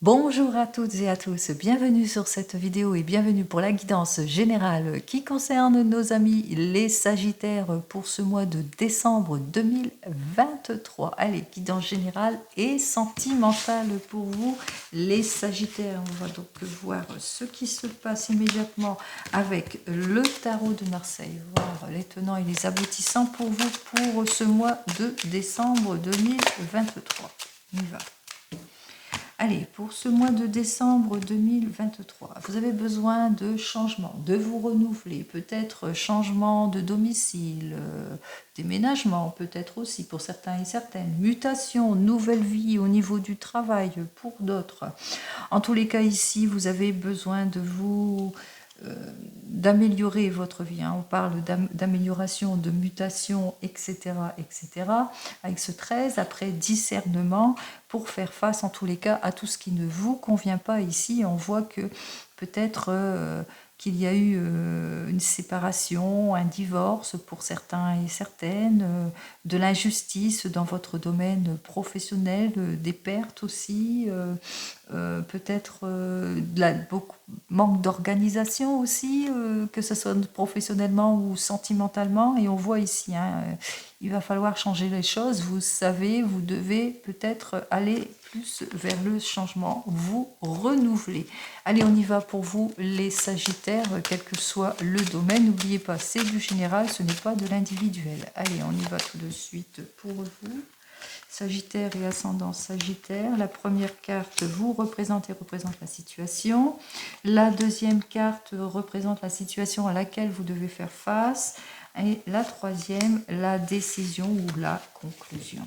Bonjour à toutes et à tous, bienvenue sur cette vidéo et bienvenue pour la guidance générale qui concerne nos amis les Sagittaires pour ce mois de décembre 2023. Allez, guidance générale et sentimentale pour vous les Sagittaires. On va donc voir ce qui se passe immédiatement avec le tarot de Marseille, voir les tenants et les aboutissants pour vous pour ce mois de décembre 2023. On y va. Allez, pour ce mois de décembre 2023, vous avez besoin de changement, de vous renouveler, peut-être changement de domicile, déménagement, peut-être aussi pour certains et certaines, mutation, nouvelle vie au niveau du travail pour d'autres. En tous les cas, ici, vous avez besoin de vous d'améliorer votre vie. On parle d'amélioration, de mutation, etc., etc. Avec ce 13, après discernement, pour faire face en tous les cas à tout ce qui ne vous convient pas ici. On voit que peut-être qu'il y a eu une séparation, un divorce pour certains et certaines, de l'injustice dans votre domaine professionnel, des pertes aussi, peut-être beaucoup manque d'organisation aussi, que ce soit professionnellement ou sentimentalement. Et on voit ici, il va falloir changer les choses. Vous savez, vous devez peut-être aller plus vers le changement, vous renouveler. Allez, on y va pour vous les Sagittaires, quel que soit le domaine. N'oubliez pas, c'est du général, ce n'est pas de l'individuel. Allez, on y va tout de suite pour vous. Sagittaire et ascendant Sagittaire. La première carte vous représente la situation. La deuxième carte représente la situation à laquelle vous devez faire face. Et la troisième, la décision ou la conclusion.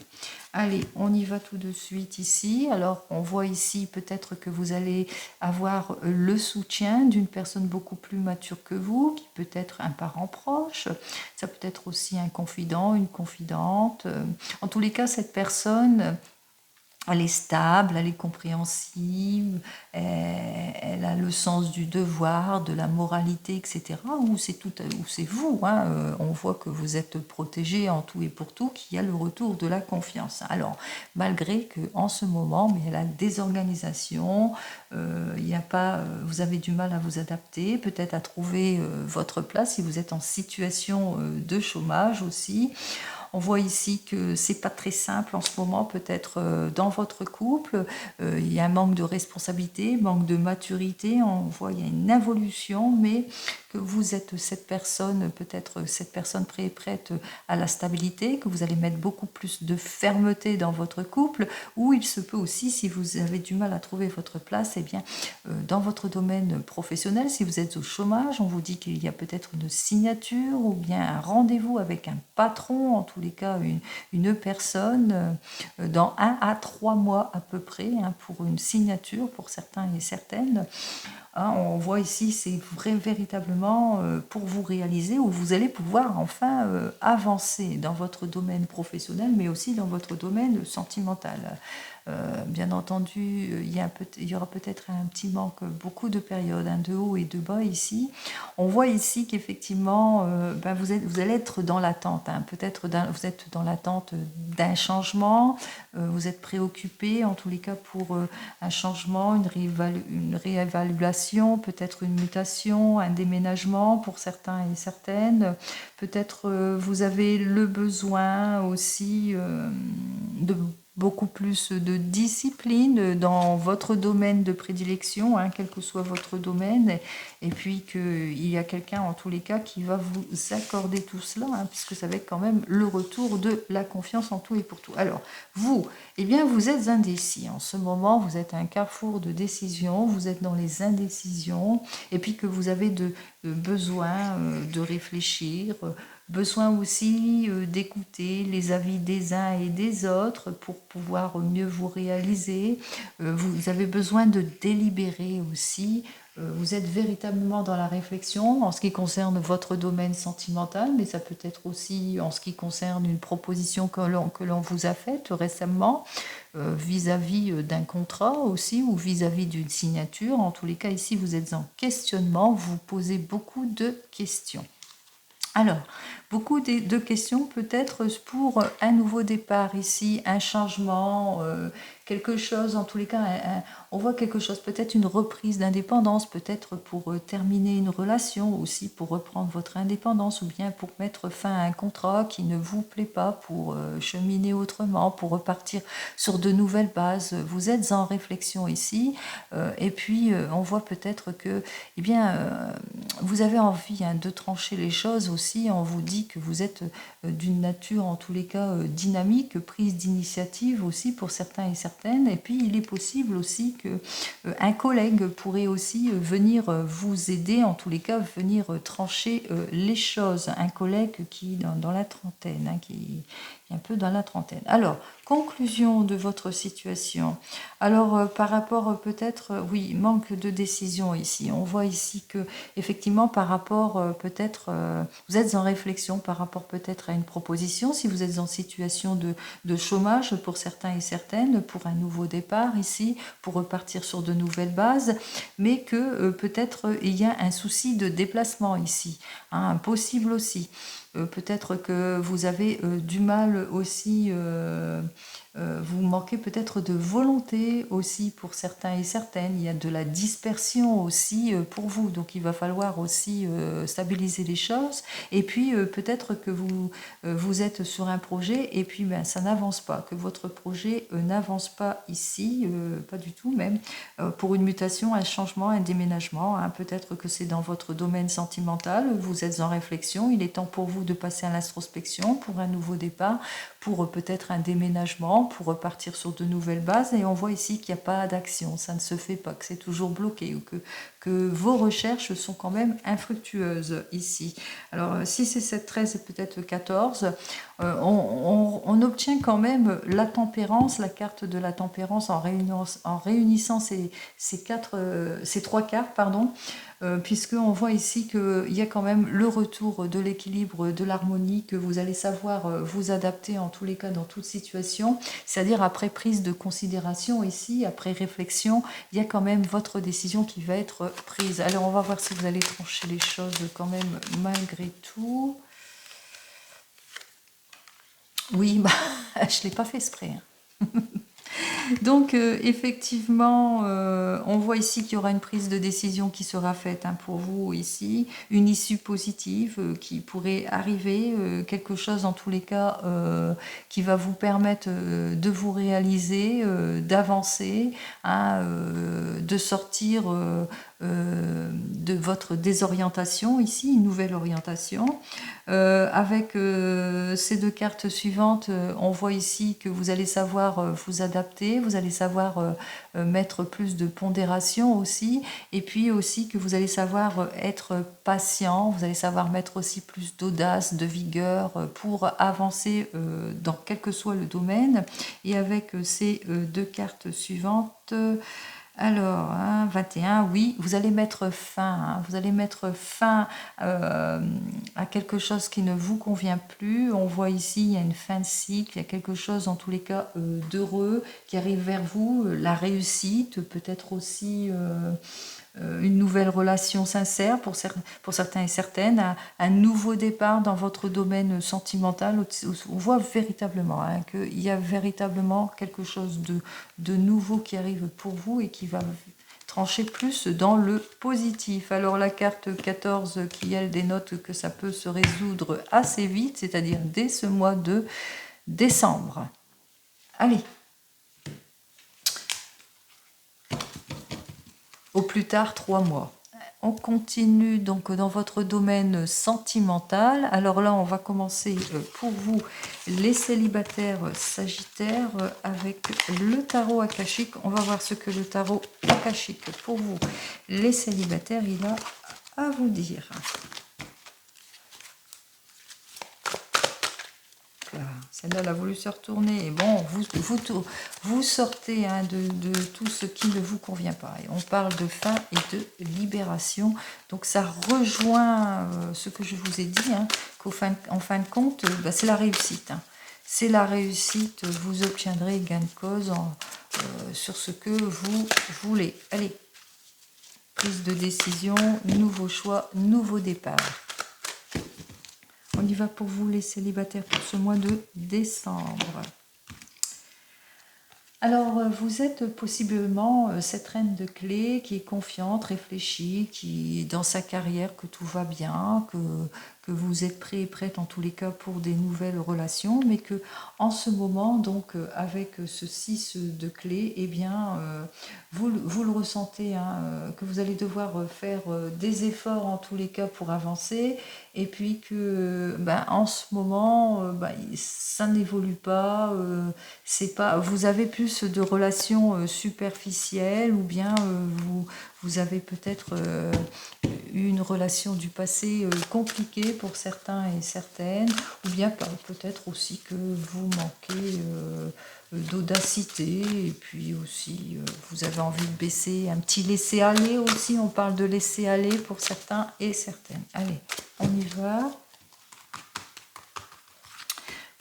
Allez, on y va tout de suite ici. Alors, on voit ici peut-être que vous allez avoir le soutien d'une personne beaucoup plus mature que vous, qui peut être un parent proche. Ça peut être aussi un confident, une confidente. En tous les cas, cette personne, elle est stable, elle est compréhensive, elle a le sens du devoir, de la moralité, etc. Ou c'est vous, on voit que vous êtes protégé en tout et pour tout, qu'il y a le retour de la confiance. Alors, malgré que en ce moment, mais la désorganisation, vous avez du mal à vous adapter, peut-être à trouver votre place si vous êtes en situation de chômage aussi. On voit ici que c'est pas très simple en ce moment, peut-être dans votre couple. Il y a un manque de responsabilité, manque de maturité. On voit il y a une évolution, mais que vous êtes cette personne, peut-être cette personne prête à la stabilité, que vous allez mettre beaucoup plus de fermeté dans votre couple, ou il se peut aussi, si vous avez du mal à trouver votre place, dans votre domaine professionnel, si vous êtes au chômage, on vous dit qu'il y a peut-être une signature ou bien un rendez-vous avec un patron, en tous les cas une personne, dans 1 à 3 mois à peu près, pour une signature pour certains et certaines. On voit ici, c'est véritablement pour vous réaliser, où vous allez pouvoir enfin avancer dans votre domaine professionnel, mais aussi dans votre domaine sentimental. Bien entendu, il y aura peut-être un petit manque, beaucoup de périodes, de haut et de bas ici. On voit ici qu'effectivement, vous allez être dans l'attente. Peut-être vous êtes dans l'attente d'un changement, vous êtes préoccupé en tous les cas pour un changement, une réévaluation, peut-être une mutation, un déménagement pour certains et certaines. Peut-être vous avez le besoin aussi de beaucoup plus de discipline dans votre domaine de prédilection, quel que soit votre domaine, et puis qu'il y a quelqu'un en tous les cas qui va vous accorder tout cela, puisque ça va être quand même le retour de la confiance en tout et pour tout. Alors, vous êtes indécis. En ce moment, vous êtes à un carrefour de décision, vous êtes dans les indécisions, et puis que vous avez besoin de réfléchir, besoin aussi d'écouter les avis des uns et des autres pour pouvoir mieux vous réaliser. Vous avez besoin de délibérer aussi. Vous êtes véritablement dans la réflexion en ce qui concerne votre domaine sentimental, mais ça peut être aussi en ce qui concerne une proposition que l'on vous a faite récemment, vis-à-vis d'un contrat aussi, ou vis-à-vis d'une signature. En tous les cas, ici, vous êtes en questionnement, vous posez beaucoup de questions. Alors, Beaucoup de questions peut-être pour un nouveau départ ici, un changement, quelque chose, en tous les cas, on voit quelque chose, peut-être une reprise d'indépendance, peut-être pour terminer une relation aussi, pour reprendre votre indépendance, ou bien pour mettre fin à un contrat qui ne vous plaît pas, pour cheminer autrement, pour repartir sur de nouvelles bases. Vous êtes en réflexion ici, et puis on voit peut-être que, eh bien, vous avez envie de trancher les choses aussi. On vous dit que vous êtes d'une nature, en tous les cas, dynamique, prise d'initiative aussi pour certains et certaines. Et puis, il est possible aussi que un collègue pourrait aussi venir vous aider, en tous les cas, venir trancher les choses. Un collègue qui dans la trentaine, qui est un peu dans la trentaine. Alors, conclusion de votre situation. Alors, par rapport peut-être, oui, manque de décision ici. On voit ici que, effectivement, par rapport peut-être, vous êtes en réflexion par rapport peut-être à une proposition, si vous êtes en situation de chômage pour certains et certaines, pour un nouveau départ ici, pour repartir sur de nouvelles bases, mais que peut-être il y a un souci de déplacement ici, possible aussi. Peut-être que vous avez du mal aussi, vous manquez peut-être de volonté aussi pour certains et certaines. Il y a de la dispersion aussi pour vous. Donc il va falloir aussi stabiliser les choses. Et puis peut-être que vous êtes sur un projet et puis ça n'avance pas, que votre projet n'avance pas ici, pas du tout même, pour une mutation, un changement, un déménagement. Peut-être que c'est dans votre domaine sentimental, vous êtes en réflexion, il est temps pour vous de passer à l'introspection pour un nouveau départ, pour peut-être un déménagement, pour repartir sur de nouvelles bases. Et on voit ici qu'il n'y a pas d'action, ça ne se fait pas, que c'est toujours bloqué, ou que vos recherches sont quand même infructueuses ici. Alors si c'est 7, 13 et peut-être 14, on obtient quand même la tempérance, la carte de la tempérance en réunissant ces trois cartes, pardon, puisqu'on voit ici qu'il y a quand même le retour de l'équilibre, de l'harmonie, que vous allez savoir vous adapter en tous les cas dans toute situation, c'est-à-dire après prise de considération ici, après réflexion, il y a quand même votre décision qui va être prise. Alors on va voir si vous allez trancher les choses quand même malgré tout. Oui, je ne l'ai pas fait exprès. Donc effectivement, on voit ici qu'il y aura une prise de décision qui sera faite pour vous ici, une issue positive qui pourrait arriver, quelque chose en tous les cas qui va vous permettre de vous réaliser, d'avancer, de sortir de votre désorientation ici, une nouvelle orientation. Avec ces deux cartes suivantes, on voit ici que vous allez savoir vous adapter, vous allez savoir mettre plus de pondération aussi, et puis aussi que vous allez savoir être patient, vous allez savoir mettre aussi plus d'audace, de vigueur pour avancer dans quel que soit le domaine. Et avec ces deux cartes suivantes, alors, 21, oui, vous allez mettre fin, vous allez mettre fin à quelque chose qui ne vous convient plus. On voit ici, il y a une fin de cycle, il y a quelque chose en tous les cas d'heureux qui arrive vers vous, la réussite, peut-être aussi une nouvelle relation sincère pour certains et certaines, un nouveau départ dans votre domaine sentimental. On voit véritablement qu'il y a véritablement quelque chose de nouveau qui arrive pour vous et qui va trancher plus dans le positif. Alors la carte 14 qui elle dénote que ça peut se résoudre assez vite, c'est-à-dire dès ce mois de décembre. Allez, au plus tard 3 mois. On continue donc dans votre domaine sentimental. Alors là, on va commencer pour vous, les célibataires sagittaires, avec le tarot akashique. On va voir ce que le tarot akashique pour vous, les célibataires, il a à vous dire. Celle-là, elle a voulu se retourner. Et bon, vous sortez de tout ce qui ne vous convient pas. Et on parle de fin et de libération. Donc ça rejoint ce que je vous ai dit, qu'en fin de compte, c'est la réussite. C'est la réussite. Vous obtiendrez gain de cause sur ce que vous voulez. Allez, prise de décision, nouveau choix, nouveau départ. On y va pour vous les célibataires pour ce mois de décembre. Alors, vous êtes possiblement cette reine de clés qui est confiante, réfléchie, qui dans sa carrière, que tout va bien, que vous êtes prêt et prête en tous les cas pour des nouvelles relations, mais que en ce moment, donc avec ce 6 de clés, eh bien, vous le ressentez, hein, que vous allez devoir faire des efforts en tous les cas pour avancer, et puis que ben, en ce moment, ben, ça n'évolue pas, c'est pas, vous avez plus de relations superficielles, ou bien vous avez peut-être eu une relation du passé compliquée pour certains et certaines, ou bien peut-être aussi que vous manquez d'audacité, et puis aussi vous avez envie de baisser, un petit laisser-aller aussi, on parle de laisser-aller pour certains et certaines. Allez, on y va.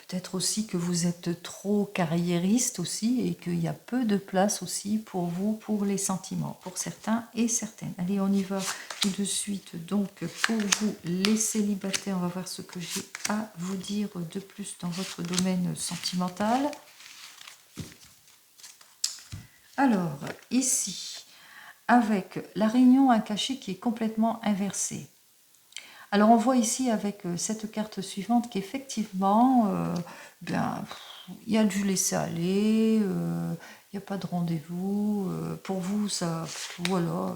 Peut-être aussi que vous êtes trop carriériste aussi et qu'il y a peu de place aussi pour vous, pour les sentiments, pour certains et certaines. Allez, on y va tout de suite. Donc, pour vous, les célibataires, on va voir ce que j'ai à vous dire de plus dans votre domaine sentimental. Alors, ici, avec la réunion à cacher qui est complètement inversée. Alors on voit ici avec cette carte suivante qu'effectivement, ben, il y a du laisser-aller, il n'y a pas de rendez-vous. Pour vous, ça, voilà,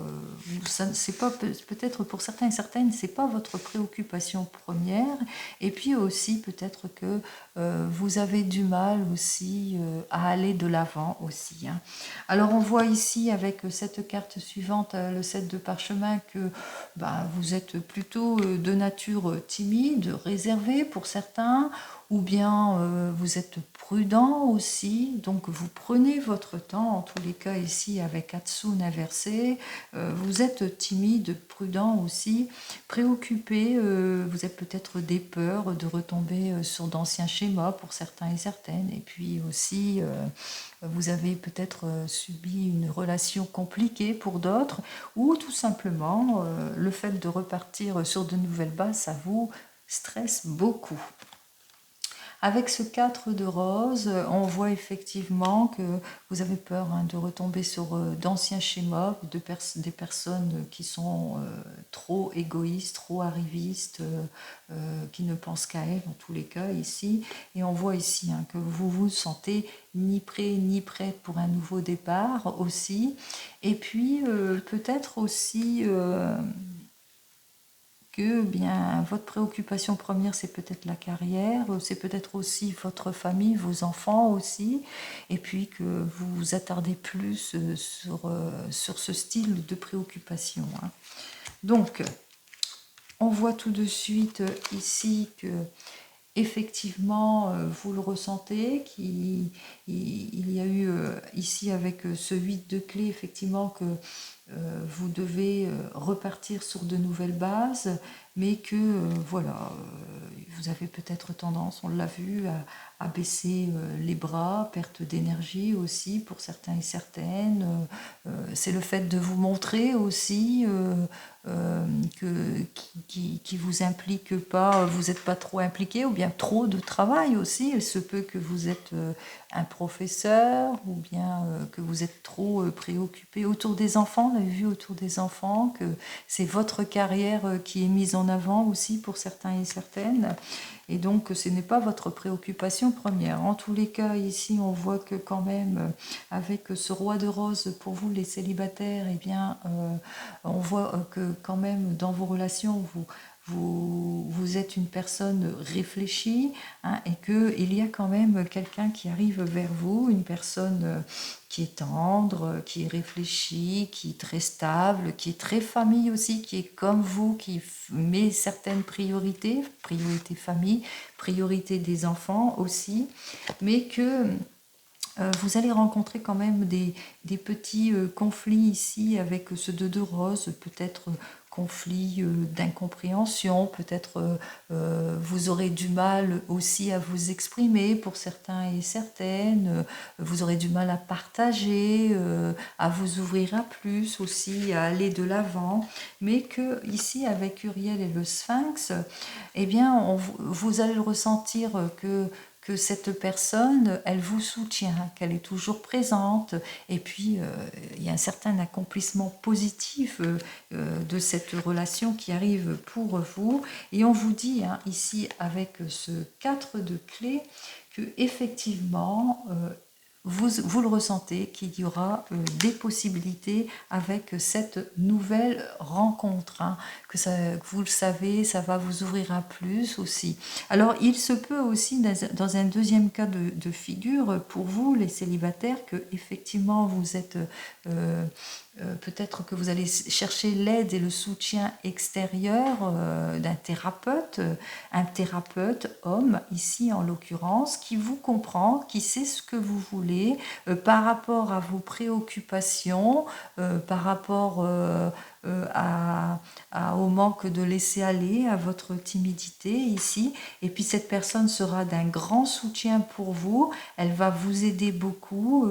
c'est pas peut-être pour certains et certaines, c'est pas votre préoccupation première. Et puis aussi peut-être que vous avez du mal aussi à aller de l'avant aussi. Hein. Alors on voit ici avec cette carte suivante, le 7 de parchemin, que ben, vous êtes plutôt de nature timide, réservée pour certains, ou bien vous êtes prudent aussi, donc vous prenez votre temps, en tous les cas ici avec Hatsune inversé, vous êtes timide, prudent aussi, préoccupé, vous avez peut-être des peurs de retomber sur d'anciens schémas pour certains et certaines, et puis aussi vous avez peut-être subi une relation compliquée pour d'autres, ou tout simplement le fait de repartir sur de nouvelles bases, ça vous stresse beaucoup. Avec ce 4 de rose, on voit effectivement que vous avez peur hein, de retomber sur d'anciens schémas, des personnes qui sont trop égoïstes, trop arrivistes, qui ne pensent qu'à elles, en tous les cas ici. Et on voit ici hein, que vous vous sentez ni prêt ni prête pour un nouveau départ aussi. Et puis peut-être aussi que bien votre préoccupation première c'est peut-être la carrière, c'est peut-être aussi votre famille, vos enfants aussi, et puis que vous vous attardez plus sur ce style de préoccupation. Hein. Donc, on voit tout de suite ici que effectivement, vous le ressentez, qu'il y a eu ici avec ce 8 de clé, effectivement, que vous devez repartir sur de nouvelles bases, mais que voilà, vous avez peut-être tendance, on l'a vu, à baisser les bras, perte d'énergie aussi pour certains et certaines. C'est le fait de vous montrer aussi qui vous implique pas, vous n'êtes pas trop impliqué, ou bien trop de travail aussi. Il se peut que vous êtes un professeur, ou bien que vous êtes trop préoccupé autour des enfants. On a vu autour des enfants que c'est votre carrière qui est mise en avant aussi pour certains et certaines. Et donc, ce n'est pas votre préoccupation première. En tous les cas, ici, on voit que quand même, avec ce roi de rose, pour vous, les célibataires, eh bien, on voit que quand même, dans vos relations, vous êtes une personne réfléchie hein, et qu'il y a quand même quelqu'un qui arrive vers vous, une personne qui est tendre, qui est réfléchie, qui est très stable, qui est très famille aussi, qui est comme vous, qui met certaines priorités, priorité famille, priorité des enfants aussi, mais que vous allez rencontrer quand même des petits conflits ici avec ce 2 de rose, peut-être conflits d'incompréhension, peut-être vous aurez du mal aussi à vous exprimer pour certains et certaines, vous aurez du mal à partager, à vous ouvrir à plus aussi, à aller de l'avant, mais que ici avec Uriel et le Sphinx, eh bien vous allez le ressentir que cette personne, elle vous soutient, qu'elle est toujours présente, et puis il y a un certain accomplissement positif de cette relation qui arrive pour vous, et on vous dit ici avec ce 4 de clés que effectivement vous le ressentez, qu'il y aura des possibilités avec cette nouvelle rencontre, que vous le savez, ça va vous ouvrir à plus aussi. Alors, il se peut aussi, dans un deuxième cas de figure, pour vous, les célibataires, que effectivement vous êtes... peut-être que vous allez chercher l'aide et le soutien extérieur d'un thérapeute, un thérapeute homme ici en l'occurrence, qui vous comprend, qui sait ce que vous voulez par rapport à vos préoccupations, par rapport au manque de laisser aller, à votre timidité ici. Et puis cette personne sera d'un grand soutien pour vous, elle va vous aider beaucoup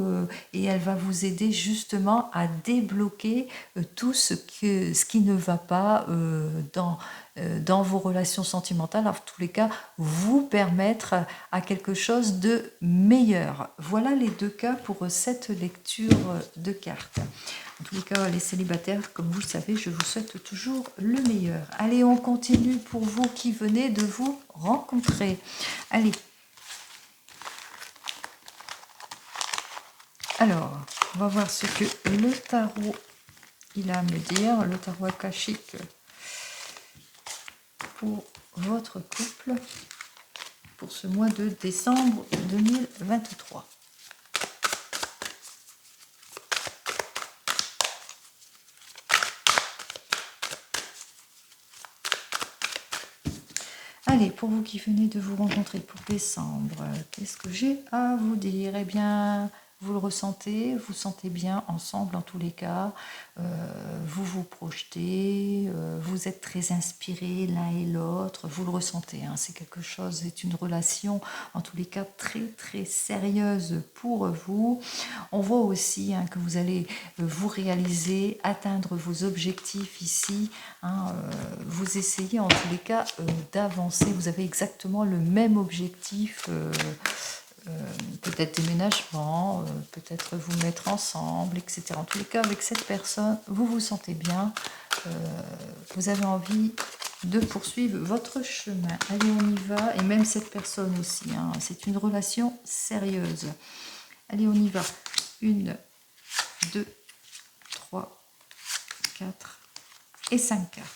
et elle va vous aider justement à débloquer tout ce qui ne va pas dans vos relations sentimentales, en tous les cas, vous permettre à quelque chose de meilleur. Voilà les deux cas pour cette lecture de cartes. En tous les cas, les célibataires, comme vous le savez, je vous souhaite toujours le meilleur. Allez, on continue pour vous qui venez de vous rencontrer. Allez. Alors, on va voir ce que le tarot il a à me dire, le tarot akashique pour votre couple pour ce mois de décembre 2023. Allez, pour vous qui venez de vous rencontrer pour décembre, qu'est-ce que j'ai à vous dire? Eh bien, vous le ressentez, vous sentez bien ensemble en tous les cas, vous vous projetez, vous êtes très inspirés l'un et l'autre, vous le ressentez, c'est quelque chose, c'est une relation en tous les cas très très sérieuse pour vous. On voit aussi que vous allez vous réaliser, atteindre vos objectifs ici, vous essayez en tous les cas d'avancer, vous avez exactement le même objectif, peut-être déménagement, peut-être vous mettre ensemble, etc. En tous les cas, avec cette personne, vous vous sentez bien, vous avez envie de poursuivre votre chemin. Allez, on y va, et même cette personne aussi, c'est une relation sérieuse. Allez, on y va. 1, 2, 3, 4 et 5 cartes.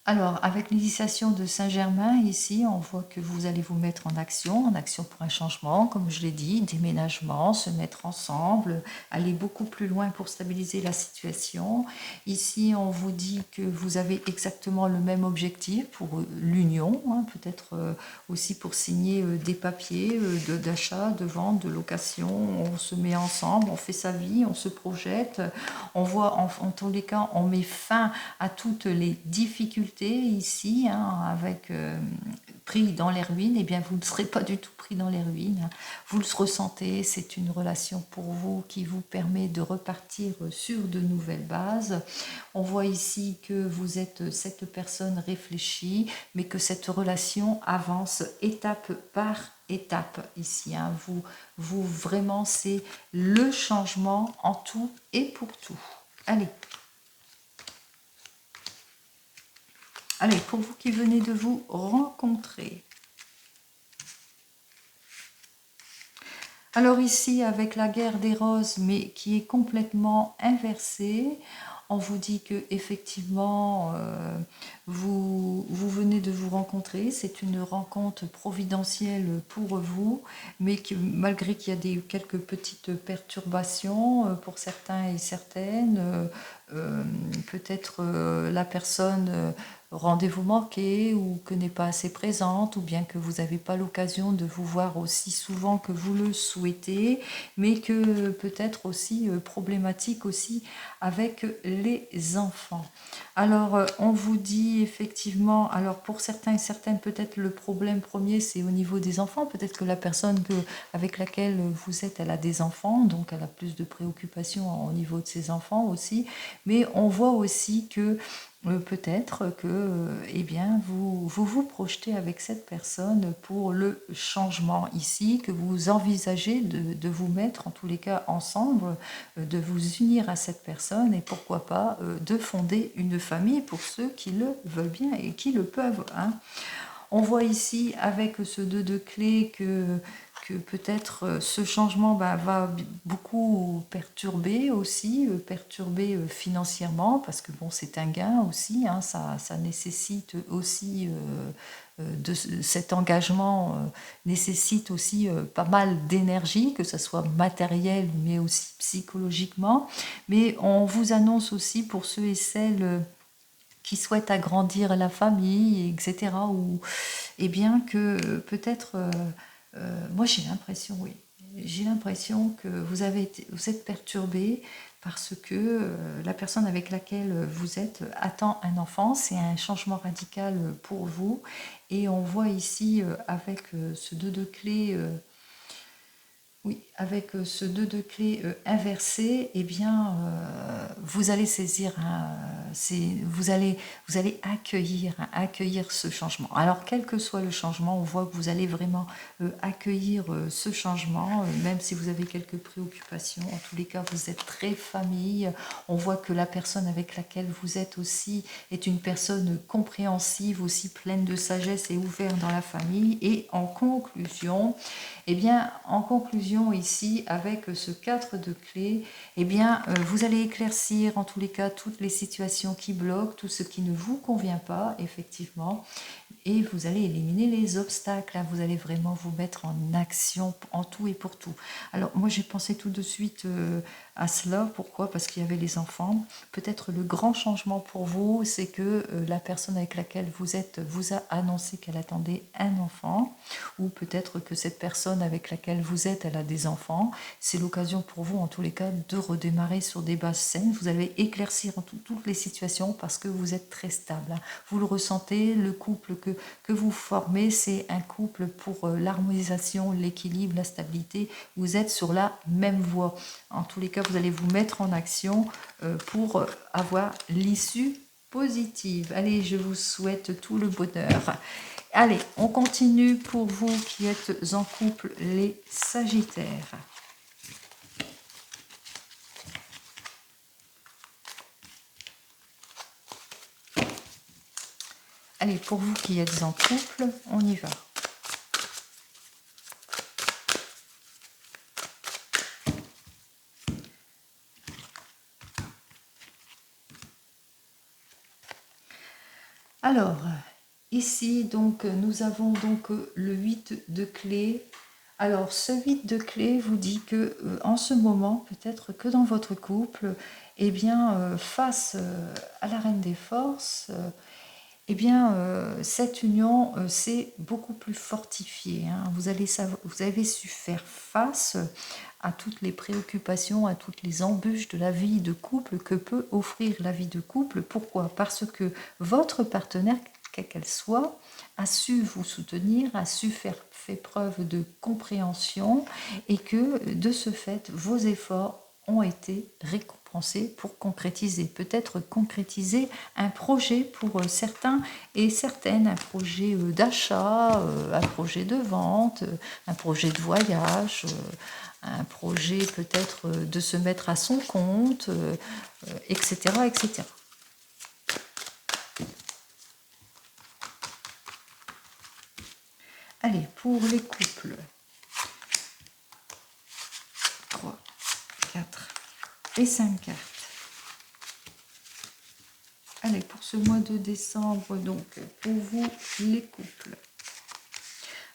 Alors, avec l'initiation de Saint-Germain, ici, on voit que vous allez vous mettre en action pour un changement, comme je l'ai dit, déménagement, se mettre ensemble, aller beaucoup plus loin pour stabiliser la situation. Ici, on vous dit que vous avez exactement le même objectif pour l'union, peut-être aussi pour signer des papiers d'achat, de vente, de location. On se met ensemble, on fait sa vie, on se projette, on voit, en tous les cas, on met fin à toutes les difficultés ici, avec pris dans les ruines, eh bien vous ne serez pas du tout pris dans les ruines. Vous le ressentez, c'est une relation pour vous qui vous permet de repartir sur de nouvelles bases. On voit ici que vous êtes cette personne réfléchie, mais que cette relation avance étape par étape ici. Vous vraiment, c'est le changement en tout et pour tout. Allez. Allez, pour vous qui venez de vous rencontrer. Alors ici, avec la guerre des roses, mais qui est complètement inversée, on vous dit que effectivement vous venez de vous rencontrer, c'est une rencontre providentielle pour vous, mais que, malgré qu'il y a quelques petites perturbations pour certains et certaines, peut-être la personne rendez-vous manqué ou que n'est pas assez présente, ou bien que vous n'avez pas l'occasion de vous voir aussi souvent que vous le souhaitez, mais que peut-être aussi problématique aussi avec les enfants. Alors, on vous dit effectivement, alors pour certains et certaines, peut-être le problème premier, c'est au niveau des enfants. Peut-être que la personne avec laquelle vous êtes, elle a des enfants, donc elle a plus de préoccupations au niveau de ses enfants aussi. Mais on voit aussi que peut-être que eh bien, vous projetez avec cette personne pour le changement ici, que vous envisagez de vous mettre en tous les cas ensemble, de vous unir à cette personne et pourquoi pas de fonder une famille pour ceux qui le veulent bien et qui le peuvent, hein. On voit ici avec ce 2 de clé que peut-être ce changement va beaucoup perturber aussi, perturber financièrement, parce que bon, c'est un gain aussi, hein, ça nécessite aussi, cet engagement nécessite aussi pas mal d'énergie, que ce soit matériel mais aussi psychologiquement. Mais on vous annonce aussi pour ceux et celles qui souhaitent agrandir la famille, etc. Ou eh bien que peut-être, moi j'ai l'impression, oui, j'ai l'impression que vous êtes perturbé parce que la personne avec laquelle vous êtes attend un enfant, c'est un changement radical pour vous. Et on voit ici avec ce 2 de clé, oui, avec ce 2 de clé inversé, eh bien, vous allez saisir, vous allez accueillir, accueillir ce changement. Alors, quel que soit le changement, on voit que vous allez vraiment accueillir ce changement, même si vous avez quelques préoccupations. En tous les cas, vous êtes très famille. On voit que la personne avec laquelle vous êtes aussi est une personne compréhensive, aussi pleine de sagesse et ouverte dans la famille. Et en conclusion, eh bien, en conclusion ici, avec ce 4 de clé, eh bien, vous allez éclaircir en tous les cas toutes les situations qui bloquent, tout ce qui ne vous convient pas, effectivement, et vous allez éliminer les obstacles, hein. Vous allez vraiment vous mettre en action en tout et pour tout. Alors, moi, j'ai pensé tout de suite à cela. Pourquoi? Parce qu'il y avait les enfants. Peut-être le grand changement pour vous, c'est que la personne avec laquelle vous êtes vous a annoncé qu'elle attendait un enfant, ou peut-être que cette personne avec laquelle vous êtes, elle a des enfants. C'est l'occasion pour vous, en tous les cas, de redémarrer sur des bases saines. Vous allez éclaircir en toutes les situations parce que vous êtes très stable, hein. Vous le ressentez, le couple que vous formez, c'est un couple pour l'harmonisation, l'équilibre, la stabilité. Vous êtes sur la même voie. En tous les cas, vous allez vous mettre en action pour avoir l'issue positive. Allez, je vous souhaite tout le bonheur. Allez, on continue pour vous qui êtes en couple, les Sagittaires. Allez, pour vous qui êtes en couple, on y va. Alors, ici, donc, nous avons donc le 8 de clé. Alors, ce 8 de clé vous dit que en ce moment, peut-être que dans votre couple, eh bien, face à la reine des forces, eh bien, cette union s'est beaucoup plus fortifiée, hein. Vous avez su faire face à toutes les préoccupations, à toutes les embûches de la vie de couple que peut offrir la vie de couple. Pourquoi? Parce que votre partenaire, quelle qu'elle soit, a su vous soutenir, a su faire preuve de compréhension et que de ce fait, vos efforts ont été récompensés pour concrétiser, peut-être concrétiser un projet pour certains et certaines, un projet d'achat, un projet de vente, un projet de voyage, un projet peut-être de se mettre à son compte, etc., etc. Allez, pour les couples, 3, 4 et 5 cartes. Allez, pour ce mois de décembre, donc, pour vous, les couples.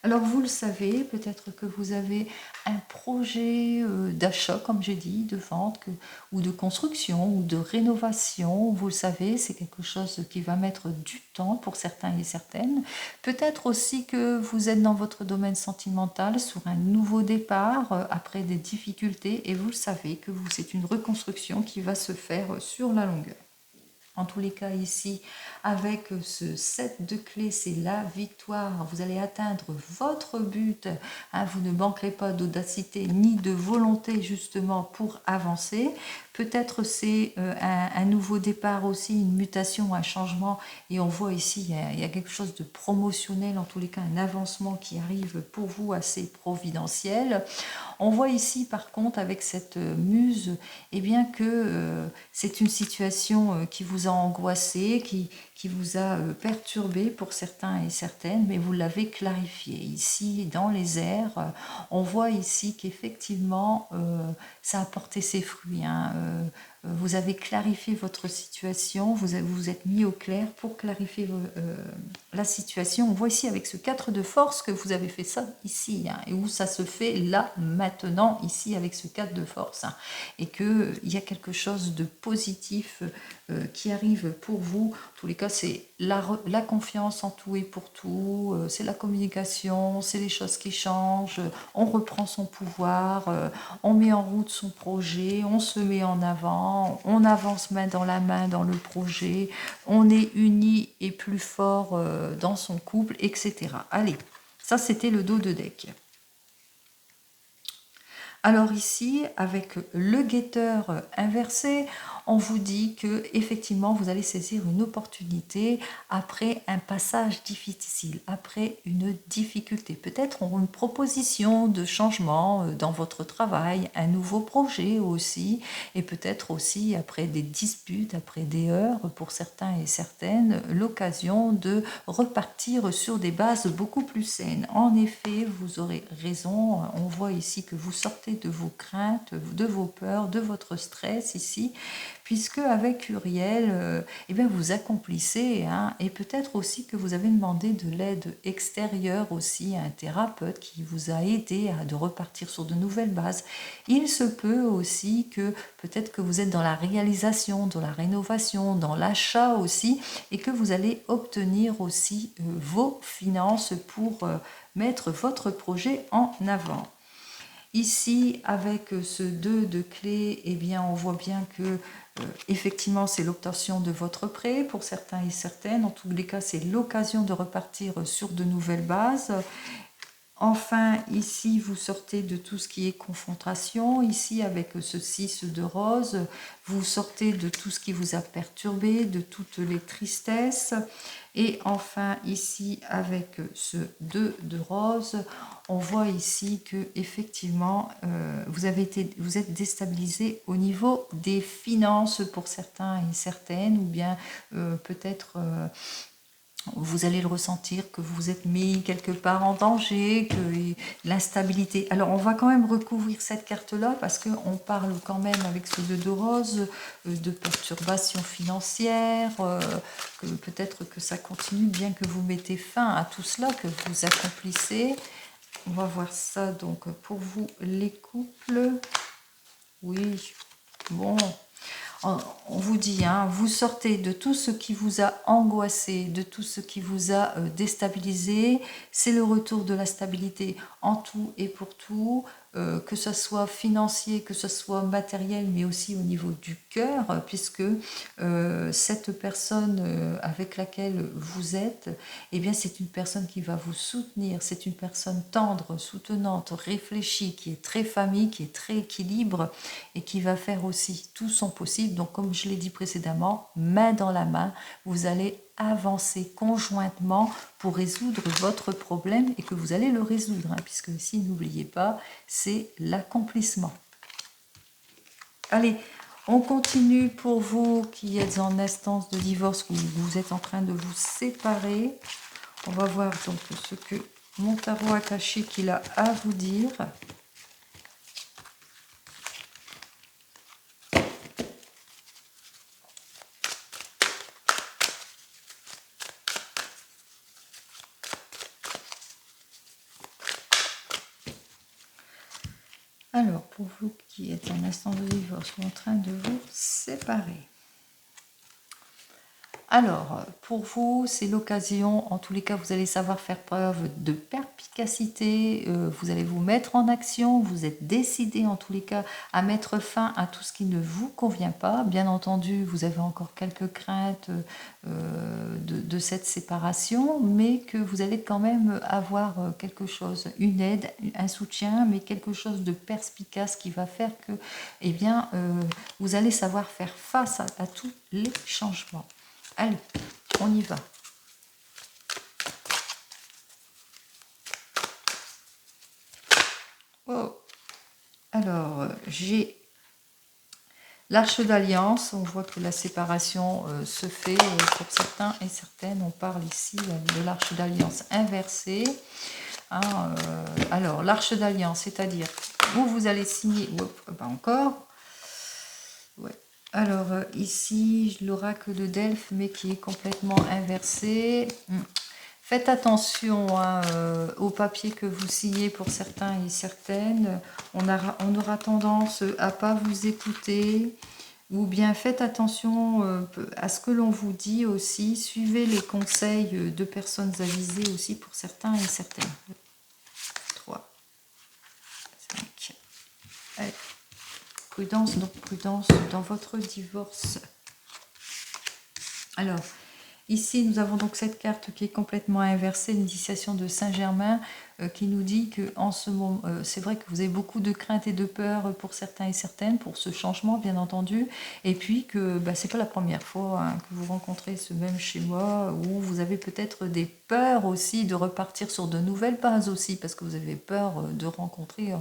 Alors vous le savez, peut-être que vous avez un projet d'achat, comme j'ai dit, de vente ou de construction ou de rénovation. Vous le savez, c'est quelque chose qui va mettre du temps pour certains et certaines. Peut-être aussi que vous êtes dans votre domaine sentimental sur un nouveau départ après des difficultés et vous le savez que c'est une reconstruction qui va se faire sur la longueur. En tous les cas, ici, avec ce set de clés, c'est la victoire. Vous allez atteindre votre but. Hein, vous ne manquerez pas d'audacité ni de volonté, justement, pour avancer. Peut-être c'est un nouveau départ aussi, une mutation, un changement. Et on voit ici, il y a quelque chose de promotionnel, en tous les cas, un avancement qui arrive pour vous assez providentiel. On voit ici, par contre, avec cette muse, eh bien que c'est une situation qui vous a angoissé, qui vous a perturbé pour certains et certaines, mais vous l'avez clarifié. Ici, dans les airs, on voit ici qu'effectivement, ça a porté ses fruits. Hein. Vous avez clarifié votre situation, vous vous êtes mis au clair pour clarifier la situation. On voit ici avec ce 4 de force que vous avez fait ça ici, hein, et où ça se fait là, maintenant, ici, avec ce 4 de force. Hein, et qu'il y a quelque chose de positif qui arrive pour vous. En tous les cas, c'est la confiance en tout et pour tout, c'est la communication, c'est les choses qui changent, on reprend son pouvoir, on met en route son projet, on se met en avant, on avance main dans la main dans le projet, on est unis et plus fort dans son couple, etc. Allez, ça c'était le dos de deck. Alors ici, avec le guetteur inversé, on vous dit que effectivement vous allez saisir une opportunité après un passage difficile, après une difficulté, peut-être une proposition de changement dans votre travail, un nouveau projet aussi, et peut-être aussi après des disputes, après des heurts pour certains et certaines, l'occasion de repartir sur des bases beaucoup plus saines. En effet, vous aurez raison, on voit ici que vous sortez de vos craintes, de vos peurs, de votre stress ici, puisque avec Uriel, eh bien vous accomplissez, hein, et peut-être aussi que vous avez demandé de l'aide extérieure aussi à un thérapeute qui vous a aidé de repartir sur de nouvelles bases. Il se peut aussi que peut-être que vous êtes dans la réalisation, dans la rénovation, dans l'achat aussi, et que vous allez obtenir aussi vos finances pour mettre votre projet en avant. Ici, avec ce 2 de clé, eh bien, on voit bien que effectivement, c'est l'obtention de votre prêt pour certains et certaines. En tous les cas, c'est l'occasion de repartir sur de nouvelles bases. Enfin, ici, vous sortez de tout ce qui est confrontation. Ici, avec ce 6 de rose, vous sortez de tout ce qui vous a perturbé, de toutes les tristesses. Et enfin, ici, avec ce 2 de rose, on voit ici que effectivement, vous êtes déstabilisé au niveau des finances pour certains et certaines, ou bien peut-être vous allez le ressentir, que vous êtes mis quelque part en danger, que l'instabilité. Alors on va quand même recouvrir cette carte-là parce qu'on parle quand même avec ce 2 de rose de perturbations financières, que peut-être que ça continue bien que vous mettez fin à tout cela, que vous accomplissez. On va voir ça donc pour vous les couples. Oui, bon. On vous dit, hein, vous sortez de tout ce qui vous a angoissé, de tout ce qui vous a déstabilisé. C'est le retour de la stabilité en tout et pour tout, que ce soit financier, que ce soit matériel, mais aussi au niveau du cœur, puisque cette personne avec laquelle vous êtes, eh bien, c'est une personne qui va vous soutenir. C'est une personne tendre, soutenante, réfléchie, qui est très famille, qui est très équilibre et qui va faire aussi tout son possible. Donc, comme je l'ai dit précédemment, main dans la main, vous allez avancer conjointement pour résoudre votre problème et que vous allez le résoudre, hein, puisque ici, n'oubliez pas, c'est l'accomplissement. Allez, on continue pour vous qui êtes en instance de divorce ou vous êtes en train de vous séparer. On va voir donc ce que mon tarot akashique il a à vous dire. Alors, pour vous qui êtes en instant de divorce ou en train de vous séparer. Alors, pour vous, c'est l'occasion, en tous les cas, vous allez savoir faire preuve de perspicacité, vous allez vous mettre en action, vous êtes décidé en tous les cas à mettre fin à tout ce qui ne vous convient pas. Bien entendu, vous avez encore quelques craintes de cette séparation, mais que vous allez quand même avoir quelque chose, une aide, un soutien, mais quelque chose de perspicace qui va faire que, eh bien, vous allez savoir faire face à tous les changements. Allez, on y va. Oh. Alors, j'ai l'Arche d'Alliance. On voit que la séparation se fait pour certains et certaines. On parle ici de l'Arche d'Alliance inversée. Hein, alors, l'Arche d'Alliance, c'est-à-dire où vous allez signer, pas encore. Ouais. Alors, ici, l'oracle de Delphes, mais qui est complètement inversé. Faites attention au papier que vous signez pour certains et certaines. On aura tendance à pas vous écouter. Ou bien faites attention à ce que l'on vous dit aussi. Suivez les conseils de personnes avisées aussi pour certains et certaines. 3, 5. Allez. Prudence, donc prudence dans votre divorce. Alors, ici, nous avons donc cette carte qui est complètement inversée, l'initiation de Saint-Germain, qui nous dit que en ce moment, c'est vrai que vous avez beaucoup de craintes et de peur pour certains et certaines, pour ce changement, bien entendu, et puis que c'est pas la première fois que vous rencontrez ce même schéma, où vous avez peut-être des peurs aussi de repartir sur de nouvelles bases aussi, parce que vous avez peur de rencontrer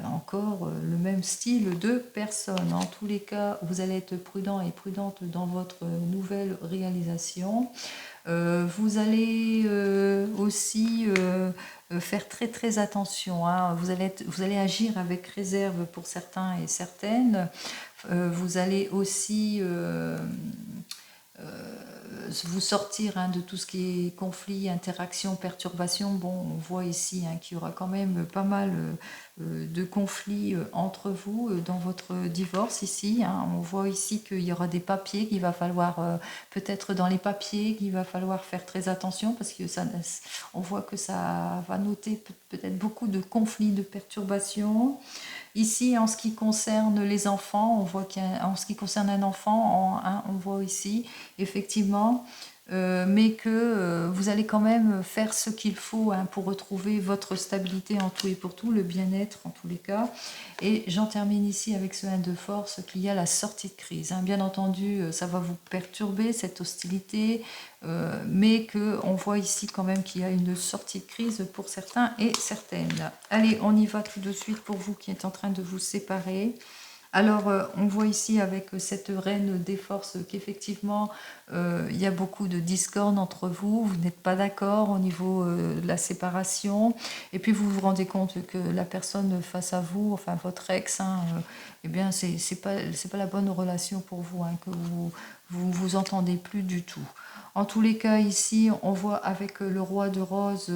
encore le même style de personne. En tous les cas, vous allez être prudent et prudente dans votre nouvelle réalisation. Vous allez aussi faire très très attention. Hein. Vous allez agir avec réserve pour certains et certaines. Vous allez aussi vous sortir de tout ce qui est conflit, interaction, perturbation. Bon, on voit ici qu'il y aura quand même pas mal de conflits entre vous dans votre divorce ici. Hein. On voit ici qu'il y aura des papiers qu'il va falloir, peut-être dans les papiers, qu'il va falloir faire très attention parce que on voit que ça va noter peut-être beaucoup de conflits, de perturbations. Ici, en ce qui concerne les enfants, on voit qu'en ce qui concerne un enfant, on voit ici, effectivement, mais que vous allez quand même faire ce qu'il faut pour retrouver votre stabilité en tout et pour tout, le bien-être en tous les cas. Et j'en termine ici avec ce 1 de force, qu'il y a la sortie de crise. Hein. Bien entendu, ça va vous perturber, cette hostilité, mais qu'on voit ici quand même qu'il y a une sortie de crise pour certains et certaines. Allez, on y va tout de suite pour vous qui êtes en train de vous séparer. Alors, on voit ici avec cette reine des forces qu'effectivement, il y a beaucoup de discorde entre vous. Vous n'êtes pas d'accord au niveau de la séparation. Et puis, vous vous rendez compte que la personne face à vous, enfin votre ex, eh bien, c'est pas la bonne relation pour vous, que vous entendez plus du tout. En tous les cas, ici, on voit avec le roi de rose,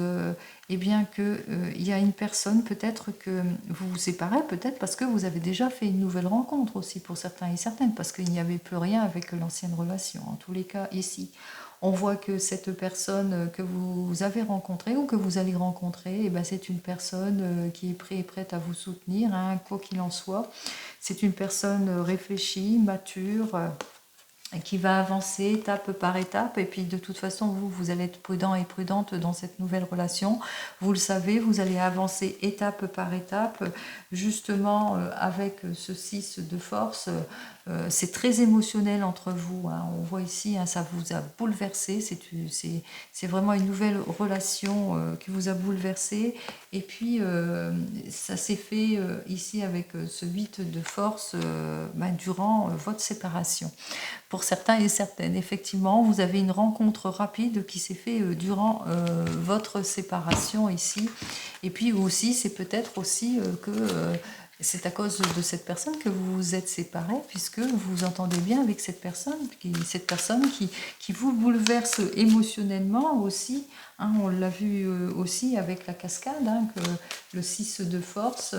eh bien qu'il y a une personne, peut-être que vous vous séparez, peut-être parce que vous avez déjà fait une nouvelle rencontre aussi pour certains et certaines, parce qu'il n'y avait plus rien avec l'ancienne relation. En tous les cas, ici, on voit que cette personne que vous avez rencontrée ou que vous allez rencontrer, eh ben, c'est une personne qui est prête à vous soutenir, quoi qu'il en soit. C'est une personne réfléchie, mature, qui va avancer étape par étape, et puis de toute façon vous allez être prudent et prudente dans cette nouvelle relation. Vous le savez, vous allez avancer étape par étape, justement avec ce 6 de force. C'est très émotionnel entre vous, hein. On voit ici, ça vous a bouleversé, c'est vraiment une nouvelle relation qui vous a bouleversé, et puis ça s'est fait ici avec ce 8 de force durant votre séparation. Pour certains et certaines, effectivement, vous avez une rencontre rapide qui s'est faite durant votre séparation ici. Et puis aussi, c'est peut-être aussi que c'est à cause de cette personne que vous vous êtes séparés, puisque vous vous entendez bien avec cette personne qui vous bouleverse émotionnellement aussi. Hein, on l'a vu aussi avec la cascade, que le 6 de force...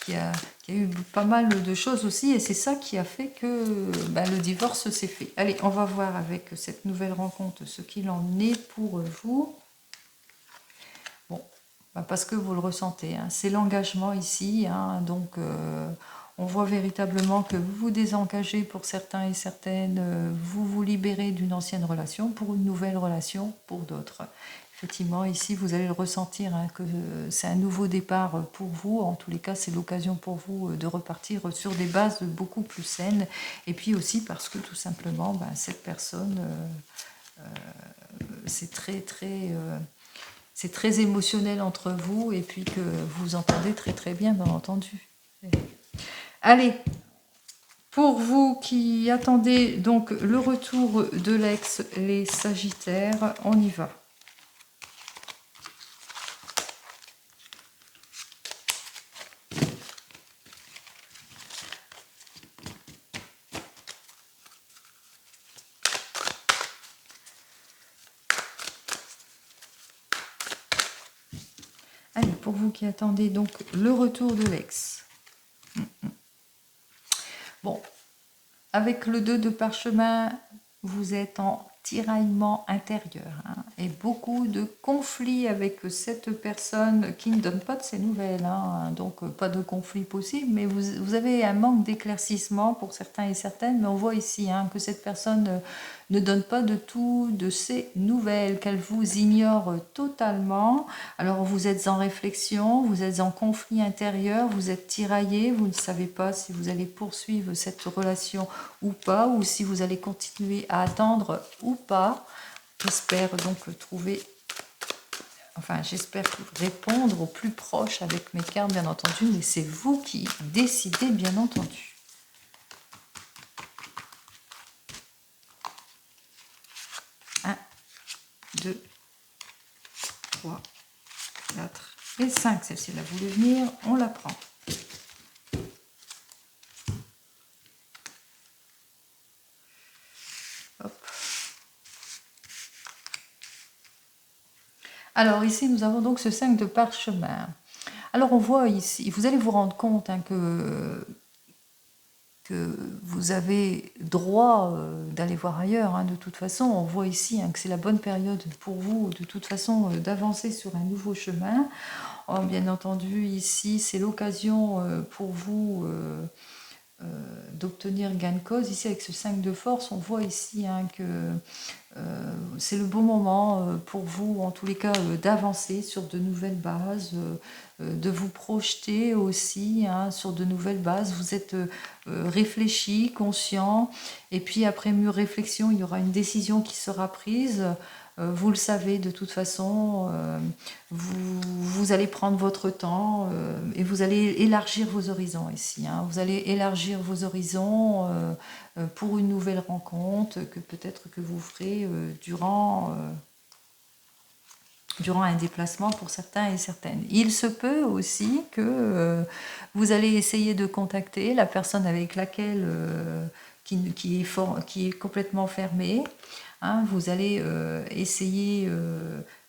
qui a eu pas mal de choses aussi, et c'est ça qui a fait que le divorce s'est fait. Allez, on va voir avec cette nouvelle rencontre ce qu'il en est pour vous. Bon, parce que vous le ressentez, hein, c'est l'engagement ici, hein, donc on voit véritablement que vous vous désengagez pour certains et certaines, vous vous libérez d'une ancienne relation pour une nouvelle relation pour d'autres. Effectivement, ici, vous allez le ressentir, hein, que c'est un nouveau départ pour vous. En tous les cas, c'est l'occasion pour vous de repartir sur des bases beaucoup plus saines. Et puis aussi parce que tout simplement, cette personne, c'est très émotionnel entre vous, et puis que vous entendez très très bien, bien entendu. Allez, pour vous qui attendez donc le retour de l'ex, les Sagittaires, on y va. Allez, pour vous qui attendez donc le retour de l'ex. Bon, avec le 2 de parchemin, vous êtes en tiraillement intérieur, hein, et beaucoup de conflits avec cette personne qui ne donne pas de ses nouvelles, hein, donc pas de conflit possible, mais vous avez un manque d'éclaircissement pour certains et certaines, mais on voit ici, hein, que cette personne ne donne pas de tout de ses nouvelles, qu'elle vous ignore totalement. Alors vous êtes en réflexion, vous êtes en conflit intérieur, vous êtes tiraillé, vous ne savez pas si vous allez poursuivre cette relation ou pas, ou si vous allez continuer à attendre ou pas. J'espère donc trouver, j'espère répondre au plus proche avec mes cartes, bien entendu, mais c'est vous qui décidez, bien entendu. 1, 2, 3, 4 et 5. Celle-ci, elle a voulu venir, on la prend. Hop. Alors ici, nous avons donc ce 5 de parchemin. Alors on voit ici, vous allez vous rendre compte, hein, que vous avez droit d'aller voir ailleurs, hein, de toute façon. On voit ici, hein, que c'est la bonne période pour vous, de toute façon, d'avancer sur un nouveau chemin. Oh, bien entendu, ici, c'est l'occasion pour vous d'obtenir gain de cause. Ici, avec ce 5 de force, on voit ici, hein, que c'est le bon moment pour vous, en tous les cas, d'avancer sur de nouvelles bases, de vous projeter aussi, hein, sur de nouvelles bases. Vous êtes réfléchi, conscient, et puis après mûre réflexion, il y aura une décision qui sera prise. Vous le savez, de toute façon, vous allez prendre votre temps et vous allez élargir vos horizons ici, hein. Vous allez élargir vos horizons pour une nouvelle rencontre que peut-être que vous ferez durant un déplacement pour certains et certaines. Il se peut aussi que vous allez essayer de contacter la personne avec laquelle qui est complètement fermée. Hein, vous allez essayer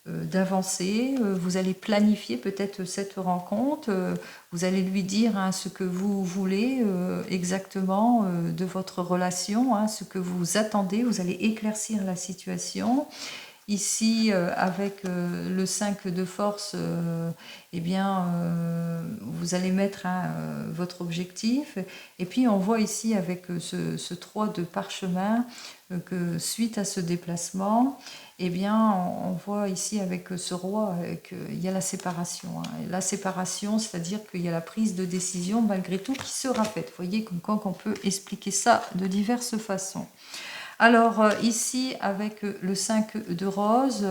d'avancer, vous allez planifier peut-être cette rencontre, vous allez lui dire, hein, ce que vous voulez exactement de votre relation, hein, ce que vous attendez, vous allez éclaircir la situation. Ici, avec le 5 de force, eh bien, vous allez mettre, hein, votre objectif. Et puis, on voit ici, avec ce 3 de parchemin, que suite à ce déplacement, eh bien, on voit ici avec ce roi qu'il y a la séparation, hein. Et la séparation, c'est-à-dire qu'il y a la prise de décision, malgré tout, qui sera faite. Vous voyez comme quoi on peut expliquer ça de diverses façons. Alors ici, avec le 5 de rose,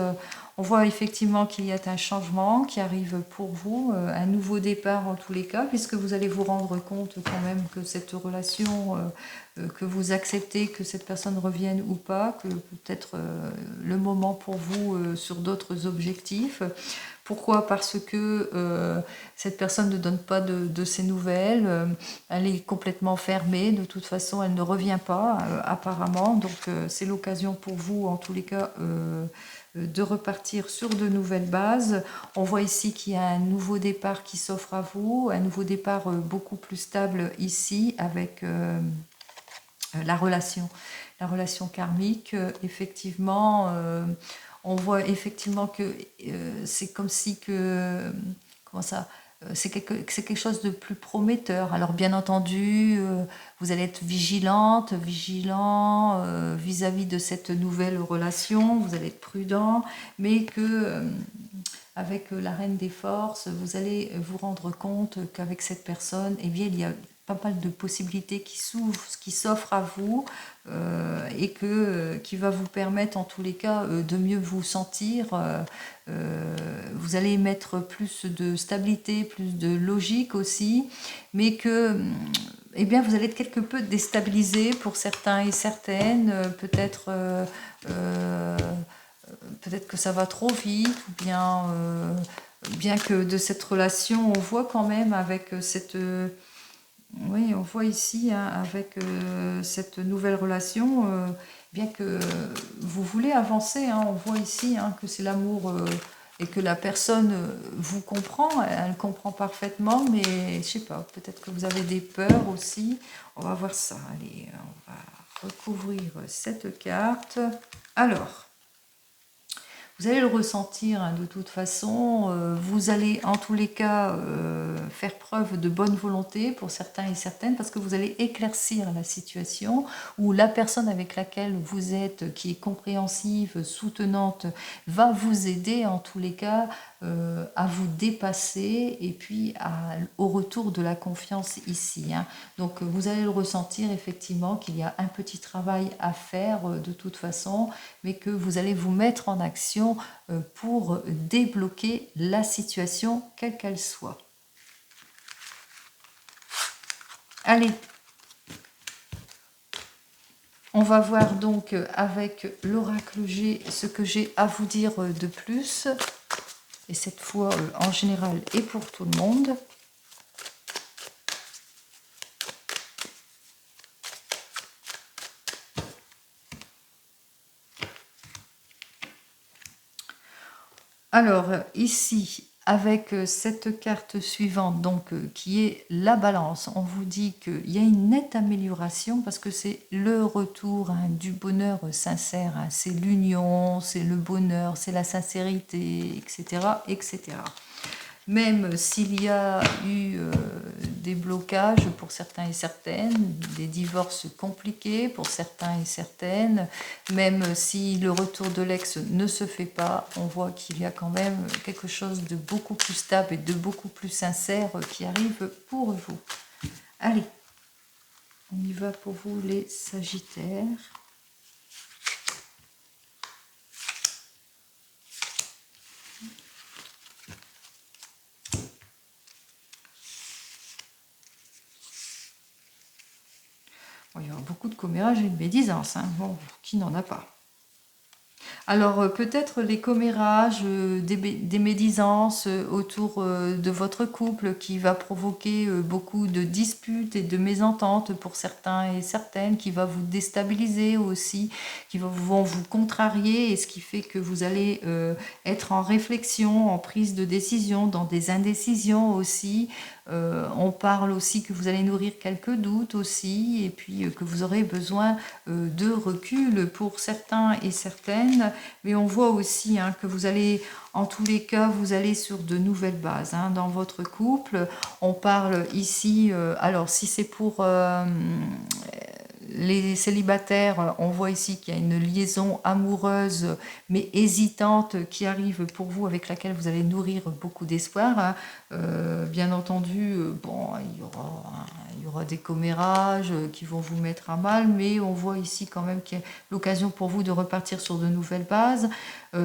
on voit effectivement qu'il y a un changement qui arrive pour vous, un nouveau départ en tous les cas, puisque vous allez vous rendre compte quand même que cette relation, que vous acceptez que cette personne revienne ou pas, que peut-être le moment pour vous sur d'autres objectifs. Pourquoi? Parce que cette personne ne donne pas de ses nouvelles, elle est complètement fermée, de toute façon elle ne revient pas apparemment, donc c'est l'occasion pour vous en tous les cas de repartir sur de nouvelles bases. On voit ici qu'il y a un nouveau départ qui s'offre à vous, un nouveau départ beaucoup plus stable ici avec la relation karmique. Effectivement, on voit effectivement que c'est comme si que, comment ça, c'est quelque chose de plus prometteur. Alors bien entendu, vous allez être vigilant vis-à-vis de cette nouvelle relation, vous allez être prudent, mais que avec la reine des forces, vous allez vous rendre compte qu'avec cette personne, eh bien, il y a pas mal de possibilités qui s'offrent à vous et qui va vous permettre en tous les cas de mieux vous sentir. Vous allez mettre plus de stabilité, plus de logique aussi, mais que eh bien, vous allez être quelque peu déstabilisé pour certains et certaines, peut-être que ça va trop vite, ou bien que de cette relation, on voit quand même avec cette... oui, on voit ici, hein, avec cette nouvelle relation, bien que vous voulez avancer, hein, on voit ici hein, que c'est l'amour et que la personne vous comprend, elle comprend parfaitement, mais je sais pas, peut-être que vous avez des peurs aussi. On va voir ça. Allez, on va recouvrir cette carte. Alors, vous allez le ressentir hein, de toute façon, vous allez en tous les cas faire preuve de bonne volonté pour certains et certaines parce que vous allez éclaircir la situation où la personne avec laquelle vous êtes, qui est compréhensive, soutenante, va vous aider en tous les cas à vous dépasser et puis au retour de la confiance ici. Hein. Donc vous allez le ressentir effectivement qu'il y a un petit travail à faire de toute façon, mais que vous allez vous mettre en action pour débloquer la situation quelle qu'elle soit. Allez, on va voir donc avec l'oracle G ce que j'ai à vous dire de plus, et cette fois en général et pour tout le monde. Alors ici, avec cette carte suivante, donc qui est la balance, on vous dit qu'il y a une nette amélioration parce que c'est le retour hein, du bonheur sincère, hein, c'est l'union, c'est le bonheur, c'est la sincérité, etc., etc. Même s'il y a eu des blocages pour certains et certaines, des divorces compliqués pour certains et certaines, même si le retour de l'ex ne se fait pas, on voit qu'il y a quand même quelque chose de beaucoup plus stable et de beaucoup plus sincère qui arrive pour vous. Allez, on y va pour vous les Sagittaires. Bon, il y aura beaucoup de commérages et de médisance, hein. Bon, qui n'en a pas? Alors peut-être les commérages, des médisances autour de votre couple qui va provoquer beaucoup de disputes et de mésententes pour certains et certaines, qui va vous déstabiliser aussi, qui vont vous contrarier, et ce qui fait que vous allez être en réflexion, en prise de décision, dans des indécisions aussi. On parle aussi que vous allez nourrir quelques doutes aussi, et puis que vous aurez besoin de recul pour certains et certaines, mais on voit aussi hein, que vous allez, en tous les cas, vous allez sur de nouvelles bases hein, dans votre couple. On parle ici, alors si c'est pour les célibataires, on voit ici qu'il y a une liaison amoureuse mais hésitante qui arrive pour vous, avec laquelle vous allez nourrir beaucoup d'espoir. Hein. Bien entendu, bon, il y aura des commérages qui vont vous mettre à mal, mais on voit ici quand même qu'il y a l'occasion pour vous de repartir sur de nouvelles bases.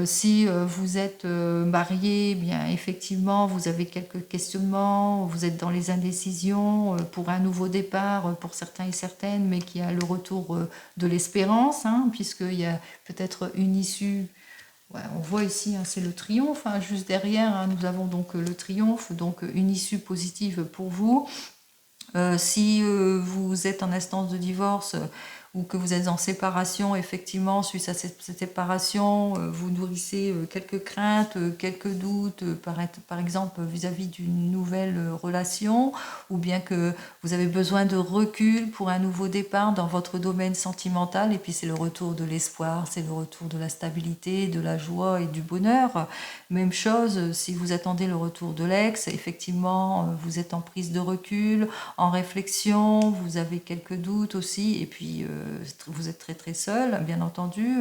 Si vous êtes marié, bien effectivement, vous avez quelques questionnements, vous êtes dans les indécisions pour un nouveau départ pour certains et certaines, mais qui a le retour de l'espérance, hein, puisqu'il y a peut-être une issue Ouais, on voit ici, hein, c'est le triomphe, hein, juste derrière, hein, nous avons donc le triomphe, donc une issue positive pour vous. Si vous êtes en instance de divorce ou que vous êtes en séparation, effectivement, suite à cette séparation, vous nourrissez quelques craintes, quelques doutes, par exemple vis-à-vis d'une nouvelle relation, ou bien que vous avez besoin de recul pour un nouveau départ dans votre domaine sentimental, et puis c'est le retour de l'espoir, c'est le retour de la stabilité, de la joie et du bonheur. Même chose, si vous attendez le retour de l'ex, effectivement, vous êtes en prise de recul, en réflexion, vous avez quelques doutes aussi, et puis vous êtes très très seul, bien entendu,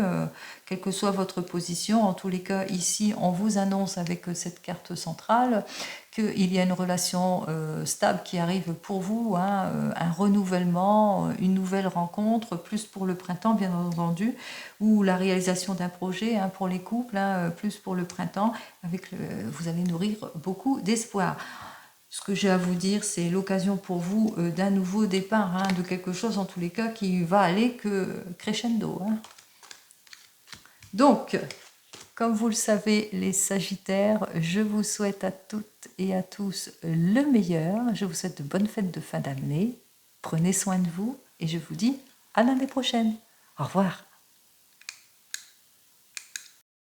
quelle que soit votre position. En tous les cas, ici, on vous annonce avec cette carte centrale qu'il y a une relation stable qui arrive pour vous, hein, un renouvellement, une nouvelle rencontre, plus pour le printemps, bien entendu, ou la réalisation d'un projet, hein, pour les couples, hein, plus pour le printemps, vous allez nourrir beaucoup d'espoir. Ce que j'ai à vous dire, c'est l'occasion pour vous d'un nouveau départ, hein, de quelque chose en tous les cas qui va aller que crescendo. Hein. Donc, comme vous le savez, les Sagittaires, je vous souhaite à toutes et à tous le meilleur. Je vous souhaite de bonnes fêtes de fin d'année. Prenez soin de vous et je vous dis à l'année prochaine. Au revoir.